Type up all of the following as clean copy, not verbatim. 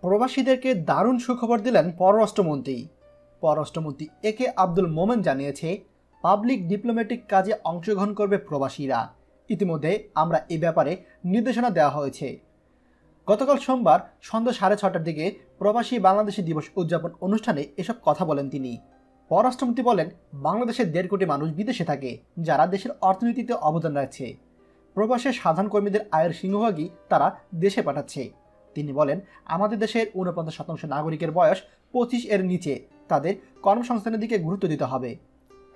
প্রবাসীদেরকে দারুণ সুখবর দিলেন পররাষ্ট্রমন্ত্রী। পররাষ্ট্রমন্ত্রী একে আব্দুল মোমেন জানিয়েছে, পাবলিক ডিপ্লোম্যাটিক কাজে অংশগ্রহণ করবে প্রবাসীরা। ইতিমধ্যে আমরা এ ব্যাপারে নির্দেশনা দেওয়া হয়েছে। গতকাল সোমবার সন্ধ্যা 6:30টার দিকে প্রবাসী বাংলাদেশি দিবস উদযাপন অনুষ্ঠানে এসব কথা বলেন তিনি। পররাষ্ট্রমন্ত্রী বলেন, বাংলাদেশের 1.5 কোটি মানুষ বিদেশে থাকে, যারা দেশের অর্থনীতিতে অবদান রাখছে। প্রবাসের সাধারণ কর্মীদের আয়ের সিংহভাগই তারা দেশে পাঠাচ্ছে। তিনি বলেন, আমাদের দেশের 49% নাগরিকের বয়স 25 এর নিচে, তাদের কর্মসংস্থানের দিকে গুরুত্ব দিতে হবে।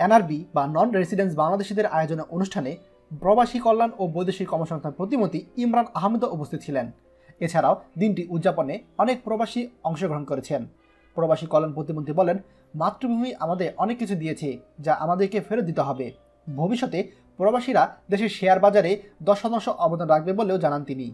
এনআরবি বা নন রেসিডেন্স বাংলাদেশিদের আয়োজনে অনুষ্ঠানে প্রবাসী কল্যাণ ও বৈদেশিক কর্মসংস্থান প্রতিমন্ত্রী ইমরান আহমেদও উপস্থিত ছিলেন। এছাড়াও দিনটি উদযাপনে অনেক প্রবাসী অংশগ্রহণ করেছেন। প্রবাসী কল্যাণ প্রতিমন্ত্রী বলেন, মাতৃভূমি আমাদের অনেক কিছু দিয়েছে, যা আমাদেরকে ফেরত দিতে হবে। ভবিষ্যতে প্রবাসীরা দেশের শেয়ার বাজারে 10% অবদান রাখবে বলেও জানান তিনি।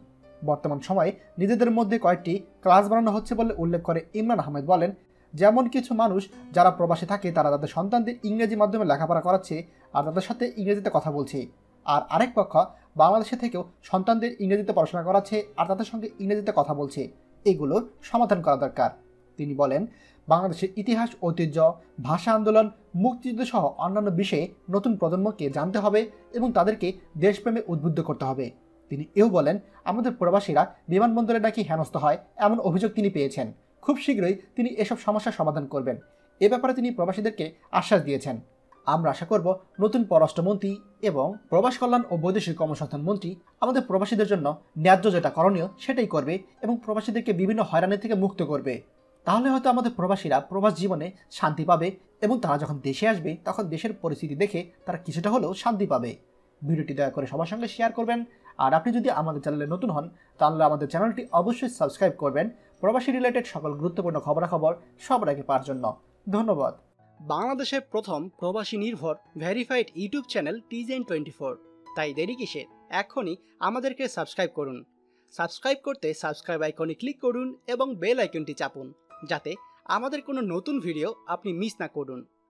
বর্তমান সময়ে নিজেদের মধ্যে কয়েকটি ক্লাস বানানো হচ্ছে বলে উল্লেখ করে ইমরান আহমেদ বলেন, যেমন কিছু মানুষ যারা প্রবাসে থাকে তারা তাদের সন্তানদের ইংরেজি মাধ্যমে লেখাপড়া করাচ্ছে আর তাদের সাথে ইংরেজিতে কথা বলছে, আর আরেক পক্ষ বাংলাদেশে থেকেও সন্তানদের ইংরেজিতে পড়াশোনা করাচ্ছে আর তাদের সঙ্গে ইংরেজিতে কথা বলছে। এগুলোর সমাধান করা দরকার। তিনি বলেন, বাংলাদেশের ইতিহাস, ঐতিহ্য, ভাষা আন্দোলন, মুক্তিযুদ্ধ সহ অন্যান্য বিষয়ে নতুন প্রজন্মকে জানতে হবে এবং তাদেরকে দেশপ্রেমে উদ্বুদ্ধ করতে হবে। তিনি এও বলেন, আমাদের প্রবাসীরা বিমানবন্দরে নাকি হেনস্থা হয়, এমন অভিযোগ তিনি পেয়েছেন। খুব শীঘ্রই তিনি এসব সমস্যার সমাধান করবেন। এ ব্যাপারে তিনি প্রবাসীদেরকে আশ্বাস দিয়েছেন। আমরা আশা করব নতুন পররাষ্ট্রমন্ত্রী এবং প্রবাস কল্যাণ ও বৈদেশিক কর্মসংস্থান মন্ত্রী আমাদের প্রবাসীদের জন্য ন্যায্য যেটা করণীয় সেটাই করবে এবং প্রবাসীদেরকে বিভিন্ন হয়রানি থেকে মুক্ত করবে। তাহলে হয়তো আমাদের প্রবাসীরা প্রবাস জীবনে শান্তি পাবে এবং তারা যখন দেশে আসবে তখন দেশের পরিস্থিতি দেখে তারা কিছুটা হলেও শান্তি পাবে। ভিডিওটি দয়া করে সবার সঙ্গে শেয়ার করবেন। আর আপনি যদি আমাদের চ্যানেলে নতুন হন তাহলে আমাদের চ্যানেলটি অবশ্যই সাবস্ক্রাইব করবেন, প্রবাসী রিলেটেড সকল গুরুত্বপূর্ণ খবরাখবর সবার আগে পাওয়ার জন্য। ধন্যবাদ। বাংলাদেশের প্রথম প্রবাসী নির্ভর ভেরিফাইড ইউটিউব চ্যানেল TJN24। তাই দেরি কিসের, এখনই আমাদেরকে সাবস্ক্রাইব করুন। সাবস্ক্রাইব করতে সাবস্ক্রাইব আইকনে ক্লিক করুন এবং বেল আইকনটি চাপুন, যাতে আমাদের কোনো নতুন ভিডিও আপনি মিস না করুন।